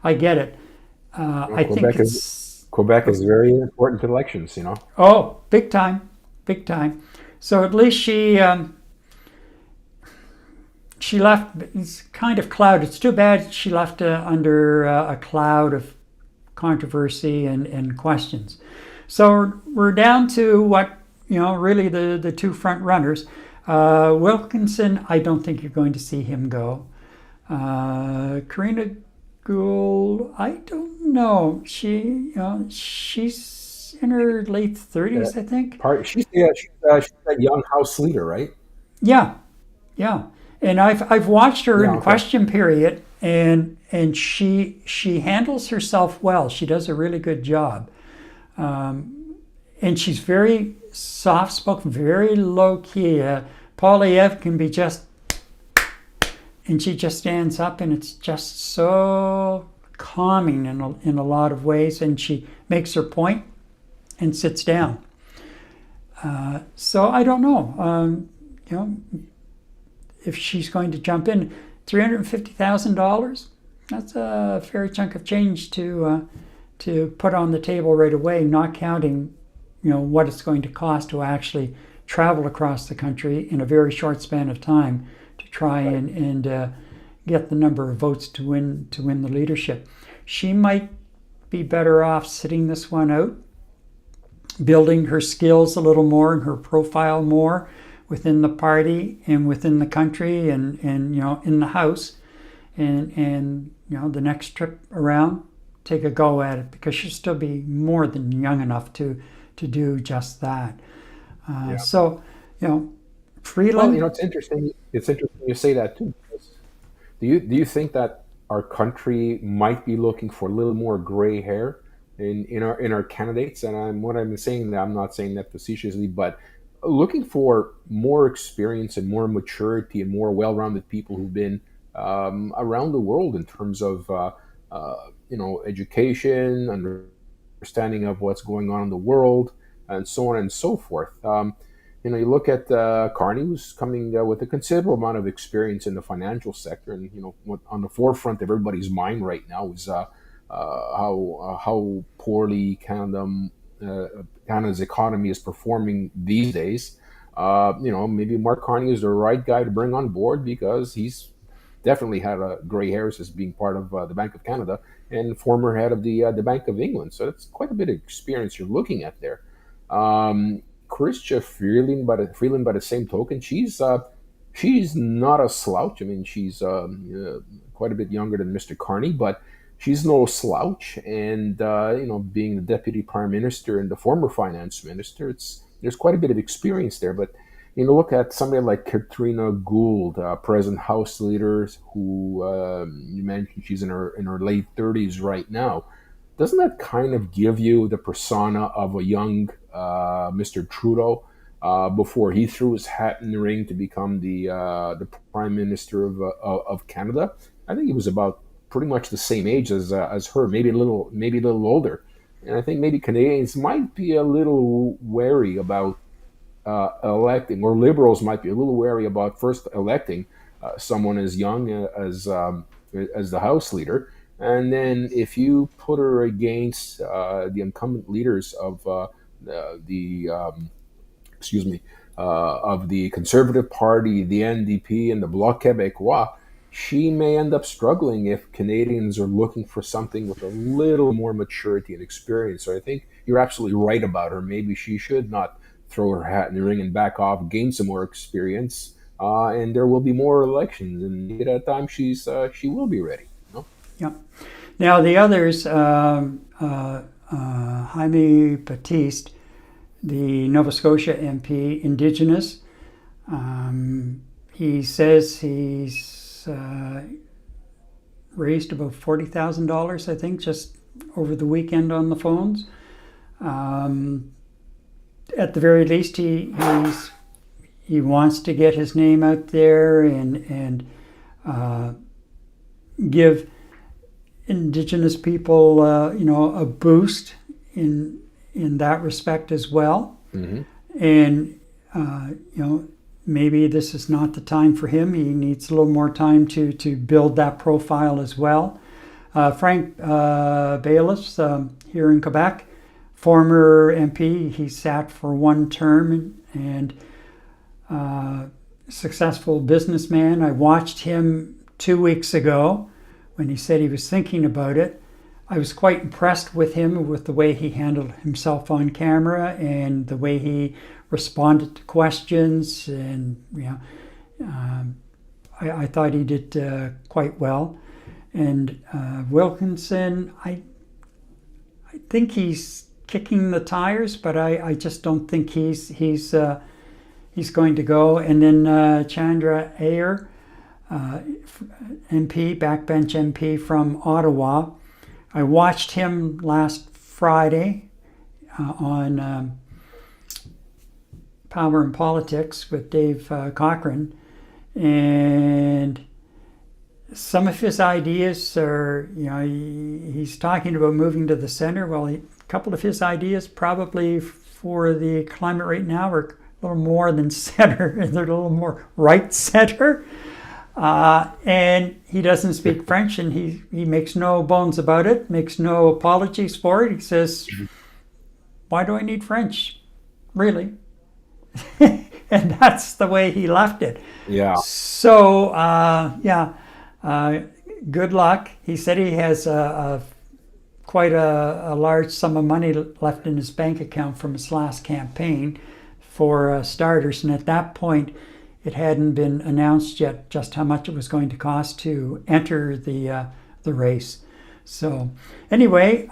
Speaker 2: I get it. I think
Speaker 1: Quebec is very important to elections,
Speaker 2: Oh, big time, big time. So at least she left. It's kind of cloud. It's too bad she left under a cloud of controversy and questions. So we're down to what, really the two front runners. Wilkinson, I don't think you're going to see him go. Karina Gould, I don't know. She's in her late 30s, I think.
Speaker 1: She's that young House leader, right?
Speaker 2: Yeah. And I've watched her in question period, and she handles herself well. She does a really good job, and she's very soft spoken, very low key. Poilievre can be just, and she just stands up, and it's just so calming in a lot of ways. And she makes her point and sits down. So I don't know. If she's going to jump in, $350,000. That's a fair chunk of change to put on the table right away, not counting, what it's going to cost to actually travel across the country in a very short span of time to try and get the number of votes to win the leadership. She might be better off sitting this one out, building her skills a little more and her profile more within the party and within the country and in the House, and the next trip around, take a go at it, because she'll still be more than young enough to do just that. So Freeland.
Speaker 1: Well, it's interesting. It's interesting you say that too. Because do you think that our country might be looking for a little more gray hair in our candidates. And what I'm saying, that I'm not saying that facetiously, but looking for more experience and more maturity and more well-rounded people who've been around the world in terms of education, understanding of what's going on in the world, and so on and so forth. You look at Carney, who's coming with a considerable amount of experience in the financial sector, and what on the forefront of everybody's mind right now is how poorly Canada's economy is performing these days. Maybe Mark Carney is the right guy to bring on board because he's definitely had gray hairs as being part of the Bank of Canada and former head of the Bank of England. So that's quite a bit of experience you're looking at there. Chrystia Freeland, by the same token, she's not a slouch. I mean, she's quite a bit younger than Mr. Carney, but she's no slouch. And being the deputy prime minister and the former finance minister, there's quite a bit of experience there. But look at somebody like Katrina Gould, present House leader, who you mentioned she's in her late 30s right now. Doesn't that kind of give you the persona of a young Mr. Trudeau before he threw his hat in the ring to become the prime minister of Canada? I think he was about pretty much the same age as her, maybe a little older. And I think maybe Canadians might be a little wary about electing, or Liberals might be a little wary about first electing someone as young as the House leader. And then if you put her against the incumbent leaders of the Conservative Party, the NDP, and the Bloc Québécois, she may end up struggling if Canadians are looking for something with a little more maturity and experience. So I think you're absolutely right about her. Maybe she should not throw her hat in the ring and back off, gain some more experience, and there will be more elections. And at that time, she will be ready.
Speaker 2: Yep. Now the others, Jaime Batiste, the Nova Scotia MP, Indigenous, he says he's raised about $40,000, I think, just over the weekend on the phones. At the very least, he wants to get his name out there and give Indigenous people, a boost in that respect as well.
Speaker 1: Mm-hmm.
Speaker 2: And maybe this is not the time for him. He needs a little more time to build that profile as well. Frank Baylis, here in Quebec, former MP, he sat for one term and successful businessman. I watched him 2 weeks ago when he said he was thinking about it. I was quite impressed with him, with the way he handled himself on camera and the way he responded to questions. And I thought he did quite well. And Wilkinson, I think he's kicking the tires, but I just don't think he's going to go. And then Chandra Ayer, MP, backbench MP from Ottawa. I watched him last Friday on Power and Politics with Dave Cochran, and some of his ideas are, he's talking about moving to the center. Well, a couple of his ideas probably for the climate right now are a little more than center, and they're a little more right center. And he doesn't speak French, and he makes no bones about it, makes no apologies for it. He says, why do I need French? Really? And that's the way he left it.
Speaker 1: Yeah.
Speaker 2: So, good luck. He said he has quite a large sum of money left in his bank account from his last campaign for starters. And at that point, it hadn't been announced yet just how much it was going to cost to enter the race. So anyway,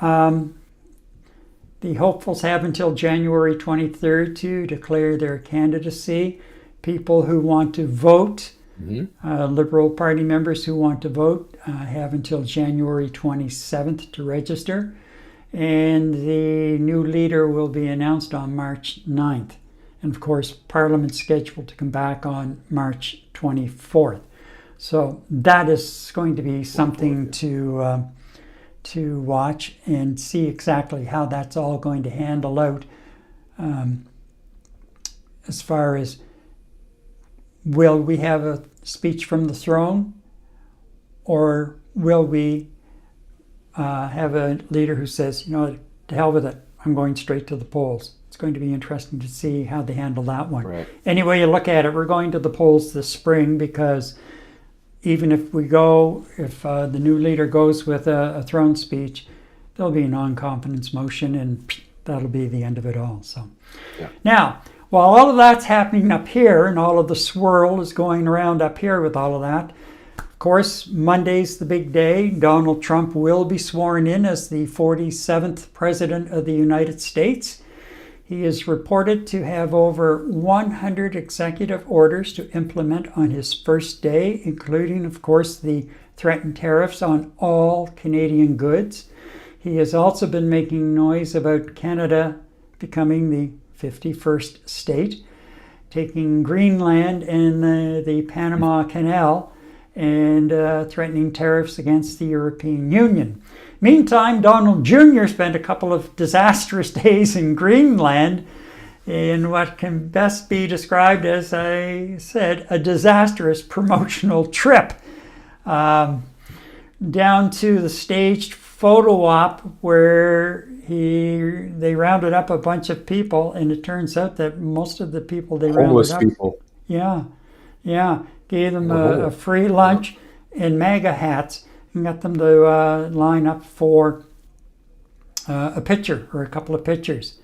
Speaker 2: the hopefuls have until January 23rd to declare their candidacy. People who want to vote Liberal Party members who want to vote have until January 27th to register. And the new leader will be announced on March 9th. And of course, Parliament's scheduled to come back on March 24th. So that is going to be something to watch and see exactly how that's all going to handle out. As far as, will we have a speech from the throne, or will we have a leader who says, you know, to hell with it, I'm going straight to the polls? It's going to be interesting to see how they handle that one.
Speaker 1: Right.
Speaker 2: Any way you look at it, we're going to the polls this spring, because even if the new leader goes with a throne speech, there'll be a non-confidence motion, and that'll be the end of it all. So,
Speaker 1: Yeah.
Speaker 2: Now, while all of that's happening up here, and all of the swirl is going around up here with all of that, of course, Monday's the big day. Donald Trump will be sworn in as the 47th President of the United States. He is reported to have over 100 executive orders to implement on his first day, including, of course, the threatened tariffs on all Canadian goods. He has also been making noise about Canada becoming the 51st state, taking Greenland and the Panama Canal, and threatening tariffs against the European Union. Meantime, Donald Jr. spent a couple of disastrous days in Greenland in what can best be described as, I said, a disastrous promotional trip. Down to the staged photo op where they rounded up a bunch of people, and it turns out that most of the people they
Speaker 1: Homeless
Speaker 2: rounded up,
Speaker 1: people.
Speaker 2: gave them a free lunch and MAGA hats, and got them to line up for a picture or a couple of pictures.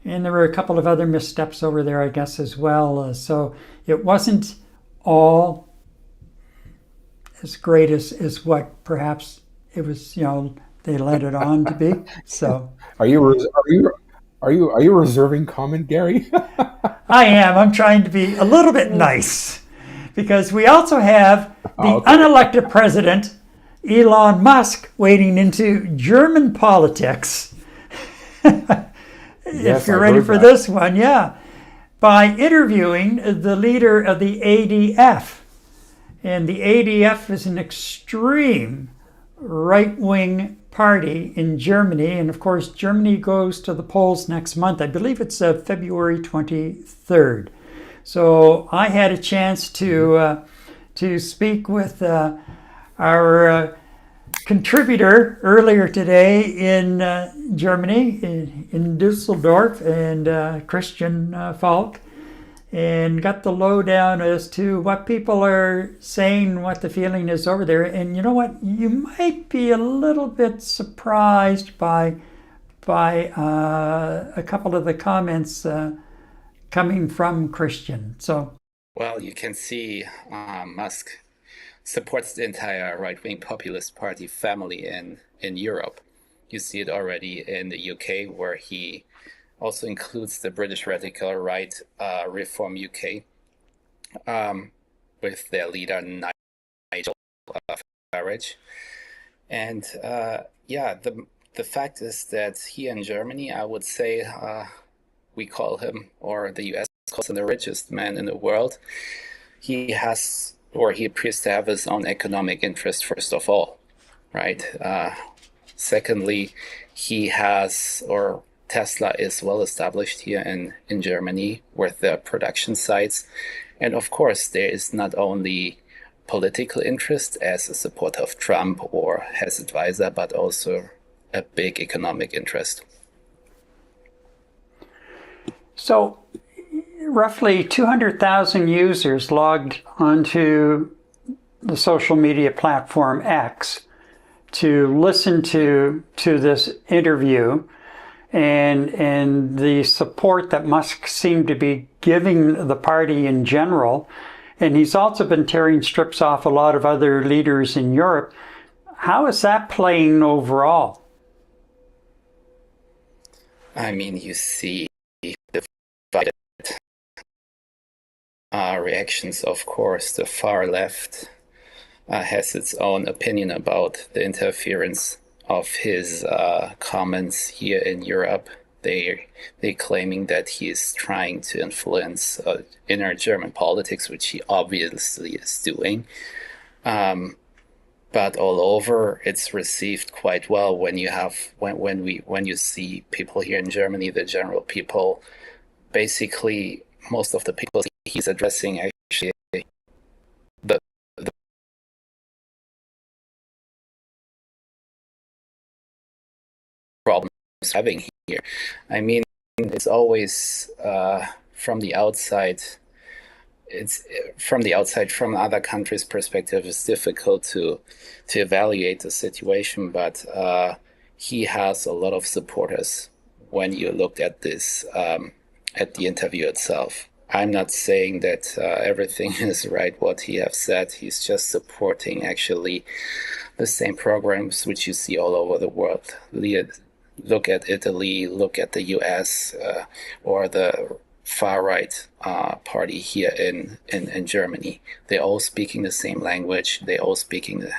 Speaker 2: And there were a couple of other missteps over there, I guess, as well. So it wasn't all as great as what perhaps it was, they let it on to be. So
Speaker 1: Are you reserving comment, Gary?
Speaker 2: I am. I'm trying to be a little bit nice, because we also have the unelected president, Elon Musk, wading into German politics. If you're ready for this one, by interviewing the leader of the ADF. And the ADF is an extreme right-wing party in Germany. And of course, Germany goes to the polls next month. I believe it's February 23rd. So I had a chance to speak with our contributor earlier today in Germany, in Dusseldorf, and Christian Falk, and got the lowdown as to what people are saying, what the feeling is over there. And you know what? You might be a little bit surprised by a couple of the comments coming from Christian. So,
Speaker 6: well, you can see Musk supports the entire right-wing populist party family in Europe. You see it already in the UK, where he also includes the British radical right Reform UK with their leader Nigel Farage. And the fact is that here in Germany, I would say we call him, or the US calls him, the richest man in the world. He appears to have his own economic interest, first of all, right? Secondly, Tesla is well established here in Germany with their production sites. And of course, there is not only political interest as a supporter of Trump or his advisor, but also a big economic interest.
Speaker 2: So roughly 200,000 users logged onto the social media platform X to listen to this interview, and the support that Musk seemed to be giving the party in general. And he's also been tearing strips off a lot of other leaders in Europe. How is that playing overall?
Speaker 6: I mean, you see divided reactions. Of course, the far left has its own opinion about the interference of his comments here in Europe. They claiming that he is trying to influence inner German politics, which he obviously is doing. But all over, it's received quite well when you see people here in Germany, the general people. Basically, most of the people he's addressing actually the problems having here. I mean, it's always from the outside. It's from other countries' perspective. It's difficult to evaluate the situation, but he has a lot of supporters. When you looked at this at the interview itself, I'm not saying that everything is right what he has said. He's just supporting actually the same programs which you see all over the world. Look at Italy, look at the US, or the far-right party here in Germany. They're all speaking the same language. They're all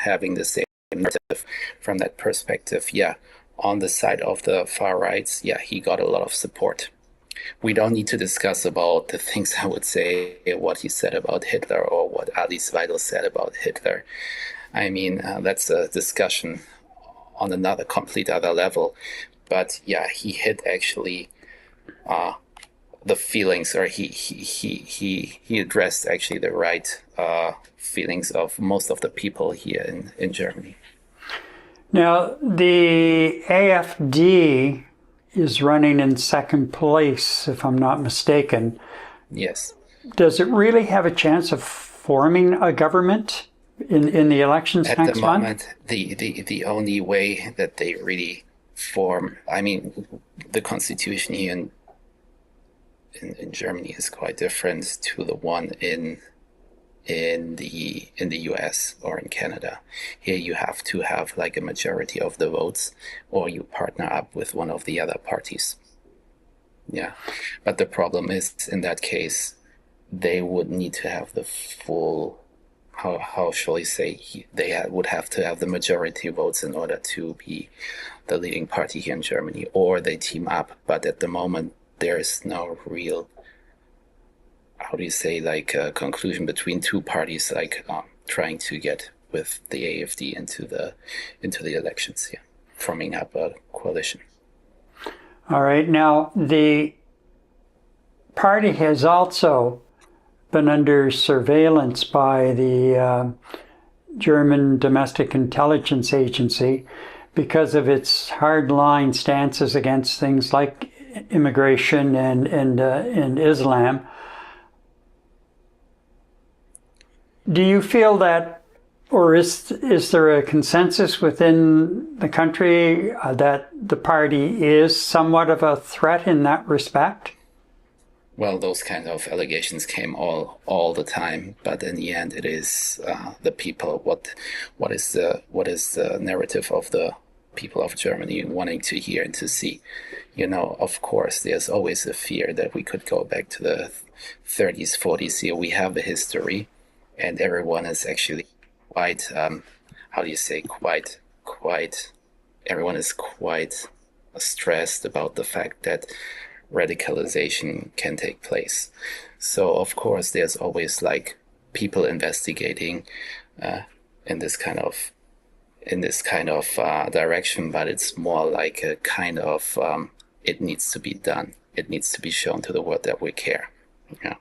Speaker 6: having the same narrative. From that perspective, yeah, on the side of the far rights, yeah, he got a lot of support. We don't need to discuss about the things I would say, what he said about Hitler or what Alice Weidel said about Hitler. I mean, that's a discussion on another complete other level. But yeah, he hit actually the feelings, or he addressed actually the right feelings of most of the people here in Germany.
Speaker 2: Now, the AfD is running in second place, if I'm not mistaken.
Speaker 6: Yes.
Speaker 2: Does it really have a chance of forming a government in the elections next month? At the moment,
Speaker 6: the only way that they really form, I mean, the constitution here in Germany is quite different to the one in the US or in Canada. Here you have to have like a majority of the votes, or you partner up with one of the other parties. Yeah, but the problem is, in that case, they would need to have the full, how shall I say, they would have to have the majority votes in order to be the leading party here in Germany, or they team up. But at the moment, there is no real, how do you say, like a conclusion between two parties, like trying to get with the AfD into the elections here, forming up a coalition.
Speaker 2: All right. Now, the party has also been under surveillance by the German Domestic Intelligence Agency because of its hardline stances against things like immigration and Islam. Do you feel that, or is there a consensus within the country that the party is somewhat of a threat in that respect?
Speaker 6: Well, those kind of allegations came all the time, but in the end, it is the people. What is the narrative of the people of Germany wanting to hear and to see? You know, of course, there's always a fear that we could go back to the 30s, 40s. Here we have a history, and everyone is actually quite, how do you say, quite. Everyone is quite stressed about the fact that radicalization can take place. So of course there's always like people investigating in this kind of direction, but it's more like a kind of it needs to be done. It needs to be shown to the world that we care. Yeah.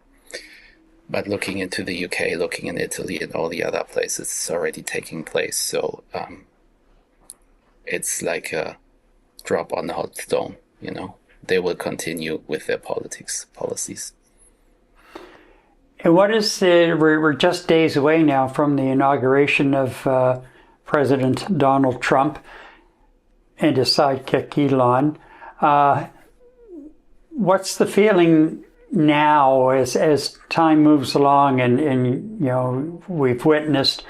Speaker 6: But looking into the UK, looking in Italy and all the other places, it's already taking place. So it's like a drop on the hot stone, you know. They will continue with their policies.
Speaker 2: And what is we're just days away now from the inauguration of President Donald Trump and his sidekick Elon. What's the feeling now as time moves along and you know, we've witnessed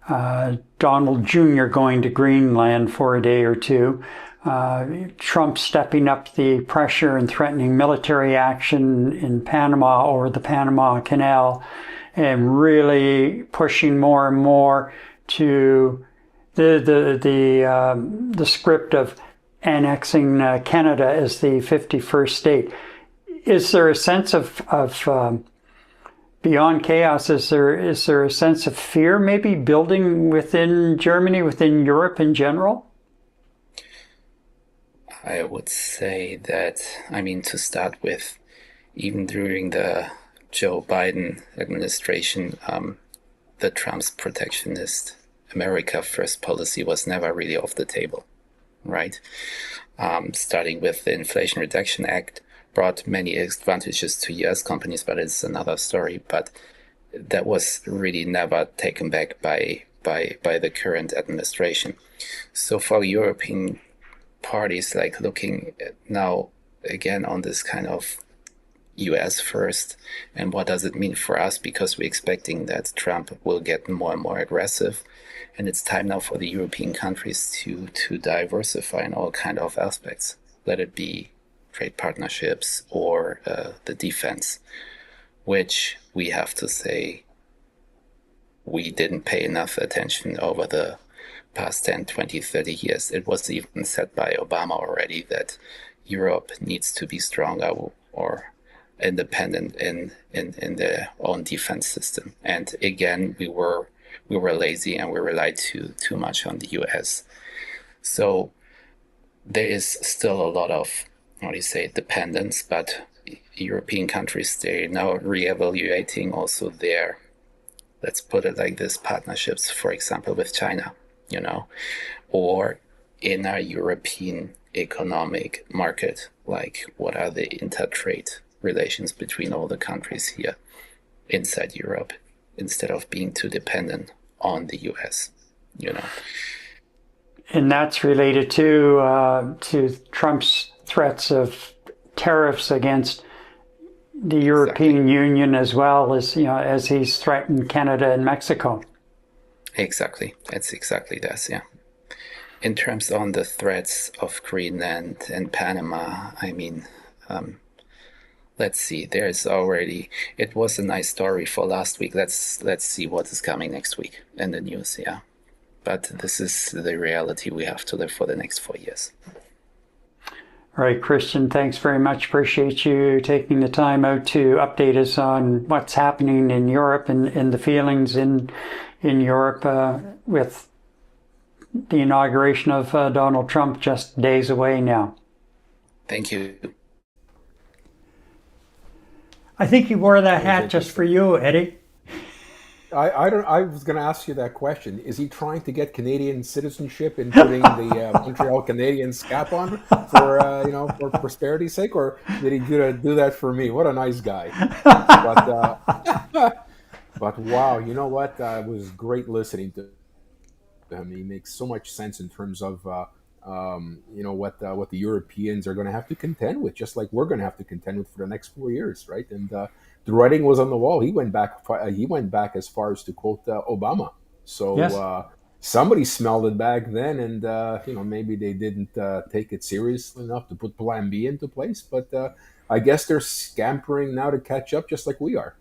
Speaker 2: Donald Jr. going to Greenland for a day or two. Trump stepping up the pressure and threatening military action in Panama over the Panama Canal, and really pushing more and more to the script of annexing Canada as the 51st state. Is there a sense of beyond chaos? Is there a sense of fear maybe building within Germany, within Europe in general?
Speaker 6: I would say that, I mean, to start with, even during the Joe Biden administration, the Trump's protectionist America First policy was never really off the table, right? Starting with the Inflation Reduction Act brought many advantages to US companies, but it's another story. But that was really never taken back by the current administration. So for European parties, like looking now again on this kind of US first, and what does it mean for us, because we're expecting that Trump will get more and more aggressive, and it's time now for the European countries to diversify in all kind of aspects, let it be trade partnerships or the defense, which we have to say we didn't pay enough attention over the past 10, 20, 30 years. It was even said by Obama already that Europe needs to be stronger or independent in their own defense system. And again, we were lazy and we relied too much on the US. So there is still a lot of, how do you say, dependence, but European countries, they're now reevaluating also their, let's put it like this, partnerships, for example, with China, or in our European economic market, like what are the intertrade relations between all the countries here inside Europe, instead of being too dependent on the US,
Speaker 2: And that's related to Trump's threats of tariffs against the European Union, as well as he's threatened Canada and Mexico.
Speaker 6: Exactly. It's exactly this, yeah. In terms on the threats of Greenland and Panama, I mean, let's see, it was a nice story for last week. Let's see what is coming next week in the news, yeah. But this is the reality we have to live for the next 4 years.
Speaker 2: All right, Christian, thanks very much. Appreciate you taking the time out to update us on what's happening in Europe and the feelings in Europe with the inauguration of Donald Trump just days away now.
Speaker 6: Thank you.
Speaker 2: I think he wore that hat just for you, Eddie.
Speaker 1: I was going to ask you that question. Is he trying to get Canadian citizenship and putting the Montreal Canadiens cap on for prosperity's sake, or did he do that for me? What a nice guy! But wow, you know what? It was great listening to him. He makes so much sense in terms of what the Europeans are going to have to contend with, just like we're going to have to contend with for the next 4 years, right? And the writing was on the wall. He went back as far as to quote Obama. So yes. Somebody smelled it back then, and maybe they didn't take it seriously enough to put Plan B into place. But I guess they're scampering now to catch up, just like we are.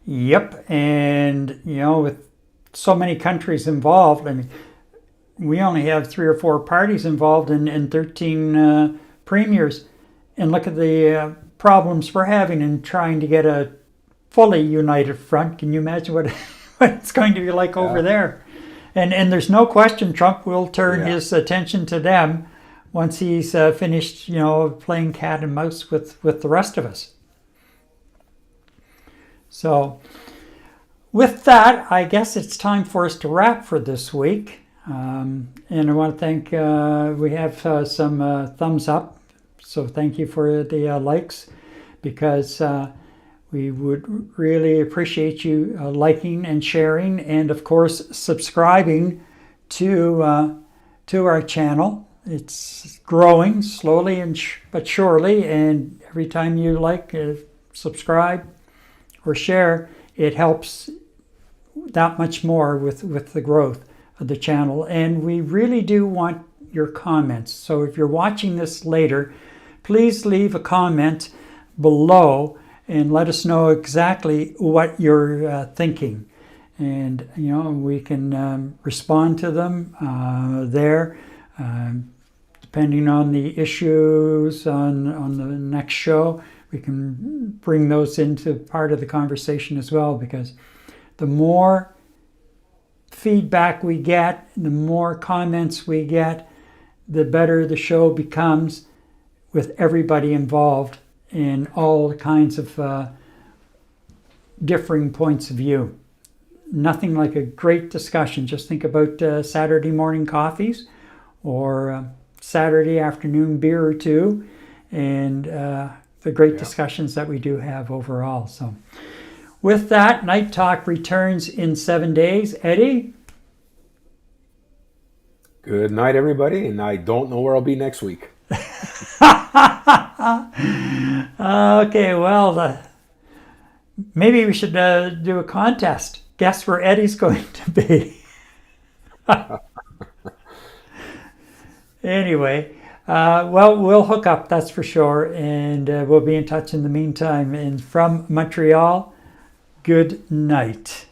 Speaker 2: Yep, and with so many countries involved, I mean, we only have 3 or 4 parties involved in 13 premiers, and look at the problems we're having in trying to get a fully united front. Can you imagine what it's going to be like over there? And there's no question Trump will turn his attention to them once he's finished, playing cat and mouse with the rest of us. So with that, I guess it's time for us to wrap for this week. And I want to thank, we have some thumbs up. So thank you for the likes, because we would really appreciate you liking and sharing, and of course subscribing to our channel. It's growing slowly but surely, and every time you like, subscribe, or share, it helps that much more with the growth of the channel. And we really do want your comments. So if you're watching this later, please leave a comment below and let us know exactly what you're thinking. And, we can respond to them there, depending on the issues on the next show. We can bring those into part of the conversation as well, because the more feedback we get, the more comments we get, the better the show becomes with everybody involved in all kinds of differing points of view. Nothing like a great discussion. Just think about Saturday morning coffees or Saturday afternoon beer or two, and the great discussions that we do have overall. So with that, Night Talk returns in 7 days. Eddie?
Speaker 1: Good night, everybody, and I don't know where I'll be next week.
Speaker 2: Okay, well, maybe we should do a contest. Guess where Eddie's going to be. Anyway, well, we'll hook up, that's for sure, and we'll be in touch in the meantime. And from Montreal, good night.